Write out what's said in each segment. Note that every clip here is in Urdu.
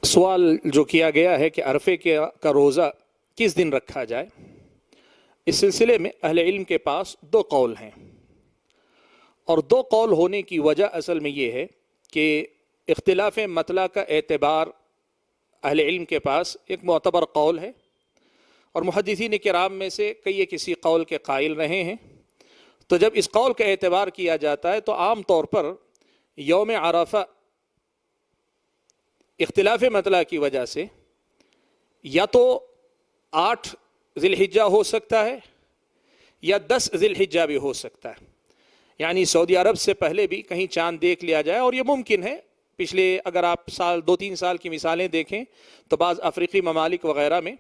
سوال جو کیا گیا ہے کہ عرفے کا روزہ کس دن رکھا جائے، اس سلسلے میں اہل علم کے پاس دو قول ہیں، اور دو قول ہونے کی وجہ اصل میں یہ ہے کہ اختلاف مطلع کا اعتبار اہل علم کے پاس ایک معتبر قول ہے، اور محدثین کرام میں سے کئی کسی قول کے قائل رہے ہیں۔ تو جب اس قول کا اعتبار کیا جاتا ہے تو عام طور پر یوم عرفہ اختلاف مطلع کی وجہ سے یا تو 8 ذی الحجہ ہو سکتا ہے یا 10 ذی الحجہ بھی ہو سکتا ہے، یعنی سعودی عرب سے پہلے بھی کہیں چاند دیکھ لیا جائے، اور یہ ممکن ہے۔ پچھلے اگر آپ 2-3 سال کی مثالیں دیکھیں تو بعض افریقی ممالک وغیرہ میں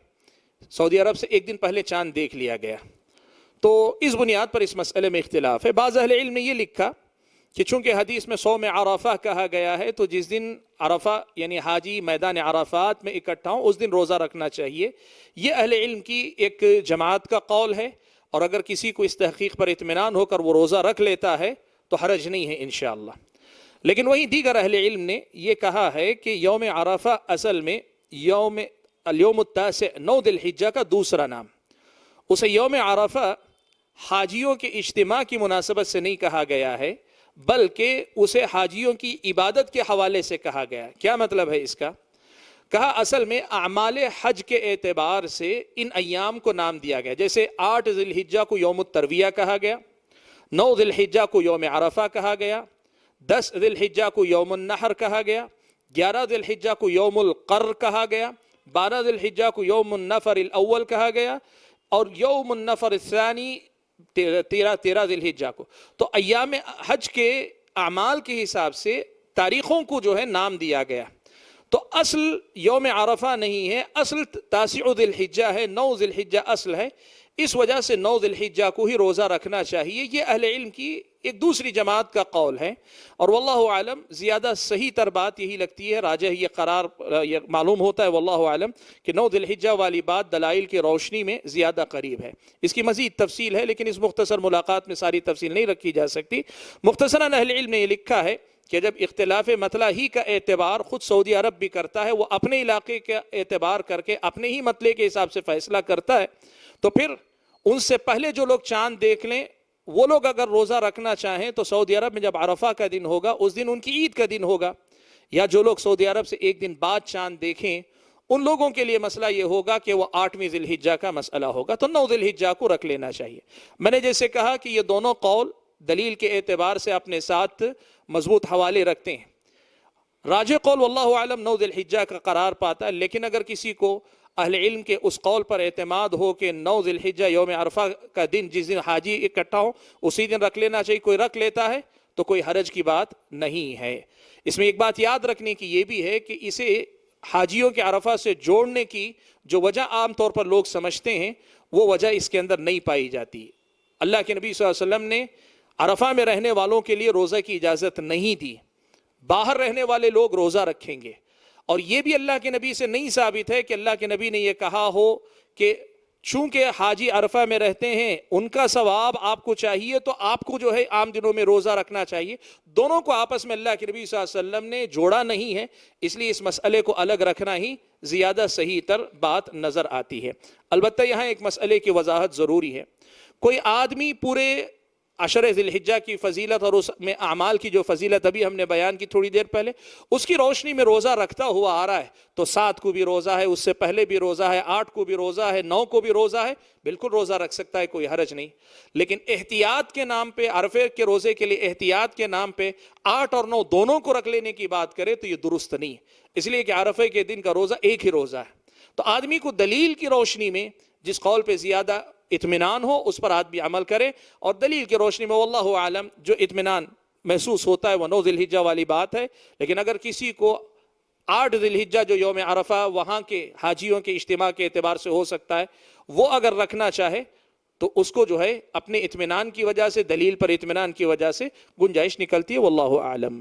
سعودی عرب سے ایک دن پہلے چاند دیکھ لیا گیا، تو اس بنیاد پر اس مسئلے میں اختلاف ہے۔ بعض اہل علم نے یہ لکھا کہ چونکہ حدیث میں صوم عرفہ کہا گیا ہے تو جس دن عرفہ یعنی حاجی میدان عرفات میں اکٹھا ہوں اس دن روزہ رکھنا چاہیے۔ یہ اہل علم کی ایک جماعت کا قول ہے، اور اگر کسی کو اس تحقیق پر اطمینان ہو کر وہ روزہ رکھ لیتا ہے تو حرج نہیں ہے انشاءاللہ۔ لیکن وہیں دیگر اہل علم نے یہ کہا ہے کہ یوم عرفہ اصل میں اليوم التاسع 9 ذی الحجہ کا دوسرا نام، اسے یوم عرفہ حاجیوں کے اجتماع کی مناسبت سے نہیں کہا گیا ہے، بلکہ اسے حاجیوں کی عبادت کے حوالے سے کہا گیا ہے۔ کیا مطلب ہے اس کا؟ کہا اصل میں اعمال حج کے اعتبار سے ان ایام کو نام دیا گیا، جیسے 8 ذی الحجہ کو یوم الترویہ کہا گیا، 9 ذی الحجہ کو یوم عرفہ کہا گیا، 10 ذی الحجہ کو یوم النحر کہا گیا، 11 ذی الحجہ کو یوم القر کہا گیا، 12 ذی الحجہ کو یوم النفر الاول کہا گیا، اور یوم النفر الثانی 13 ذی الحجہ کو۔ تو ایام حج کے اعمال کے حساب سے تاریخوں کو جو ہے نام دیا گیا، تو اصل یوم عرفہ نہیں ہے، اصل 9 ذی الحجہ ہے، 9 ذی الحجہ اصل ہے، اس وجہ سے 9 ذی الحجہ کو ہی روزہ رکھنا چاہیے۔ یہ اہل علم کی ایک دوسری جماعت کا قول ہے، اور واللہ عالم زیادہ صحیح تر بات یہی لگتی ہے، راجح یہ معلوم ہوتا ہے واللہ عالم کہ 9 ذی الحجہ والی بات دلائل کی روشنی میں زیادہ قریب ہے۔ اس کی مزید تفصیل ہے لیکن اس مختصر ملاقات میں ساری تفصیل نہیں رکھی جا سکتی۔ مختصراً اہل علم نے یہ لکھا ہے کہ جب اختلاف مطلع ہی کا اعتبار خود سعودی عرب بھی کرتا ہے، وہ اپنے علاقے کا اعتبار کر کے اپنے ہی مطلع کے حساب سے فیصلہ کرتا ہے، تو پھر ان سے پہلے جو لوگ چاند دیکھ لیں وہ لوگ اگر روزہ رکھنا چاہیں تو سعودی عرب میں جب عرفہ کا دن ہوگا اس دن ان کی عید کا دن ہوگا، یا جو لوگ سعودی عرب سے ایک دن بعد چاند دیکھیں ان لوگوں کے لیے مسئلہ یہ ہوگا کہ وہ 8ویں ذی الحجہ کا مسئلہ ہوگا، تو 9 ذی الحجہ کو رکھ لینا چاہیے۔ میں نے جیسے کہا کہ یہ دونوں قول دلیل کے اعتبار سے اپنے ساتھ مضبوط حوالے رکھتے ہیں۔ راجح قول واللہ عالم 9 ذی الحجہ کا قرار پاتا ہے، لیکن اگر کسی کو اہل علم کے اس قول پر اعتماد ہو کہ 9 ذی الحجہ یوم عرفہ کا دن جس دن حاجی اکٹھا ہو اسی دن رکھ لینا چاہیے، کوئی رکھ لیتا ہے تو کوئی حرج کی بات نہیں ہے۔ اس میں ایک بات یاد رکھنے کی یہ بھی ہے کہ اسے حاجیوں کے عرفہ سے جوڑنے کی جو وجہ عام طور پر لوگ سمجھتے ہیں وہ وجہ اس کے اندر نہیں پائی جاتی۔ اللہ کے نبی صلی اللہ علیہ وسلم نے عرفہ میں رہنے والوں کے لیے روزہ کی اجازت نہیں دی، باہر رہنے والے لوگ روزہ رکھیں گے، اور یہ بھی اللہ کے نبی سے نہیں ثابت ہے کہ اللہ کے نبی نے یہ کہا ہو کہ چونکہ حاجی عرفہ میں رہتے ہیں ان کا ثواب آپ کو چاہیے تو آپ کو جو ہے عام دنوں میں روزہ رکھنا چاہیے۔ دونوں کو آپس میں اللہ کے نبی صلی اللہ علیہ وسلم نے جوڑا نہیں ہے، اس لیے اس مسئلے کو الگ رکھنا ہی زیادہ صحیح تر بات نظر آتی ہے۔ البتہ یہاں ایک مسئلے کی وضاحت ضروری ہے، کوئی آدمی پورے 10 ذی الحجہ کی فضیلت اور اس میں اعمال کی جو فضیلت ابھی ہم نے بیان کی تھوڑی دیر پہلے، اس کی روشنی میں روزہ رکھتا ہوا آ رہا ہے، تو 7 کو بھی روزہ ہے، اس سے پہلے بھی روزہ ہے، 8 کو بھی روزہ ہے، 9 کو بھی روزہ ہے، بالکل روزہ رکھ سکتا ہے، کوئی حرج نہیں۔ لیکن احتیاط کے نام پہ عرفے کے روزے کے لیے احتیاط کے نام پہ 8 اور 9 دونوں کو رکھ لینے کی بات کرے تو یہ درست نہیں، اس لیے کہ عرفے کے دن کا روزہ ایک ہی روزہ ہے۔ تو آدمی کو دلیل کی روشنی میں جس قول پہ زیادہ اطمینان ہو اس پر آدمی عمل کرے، اور دلیل کی روشنی میں واللہ عالم جو اطمینان محسوس ہوتا ہے وہ 9 ذی الحجہ والی بات ہے۔ لیکن اگر کسی کو 8 ذی الحجہ جو یوم عرفہ وہاں کے حاجیوں کے اجتماع کے اعتبار سے ہو سکتا ہے وہ اگر رکھنا چاہے تو اس کو جو ہے اپنے اطمینان کی وجہ سے، دلیل پر اطمینان کی وجہ سے گنجائش نکلتی ہے، واللہ عالم۔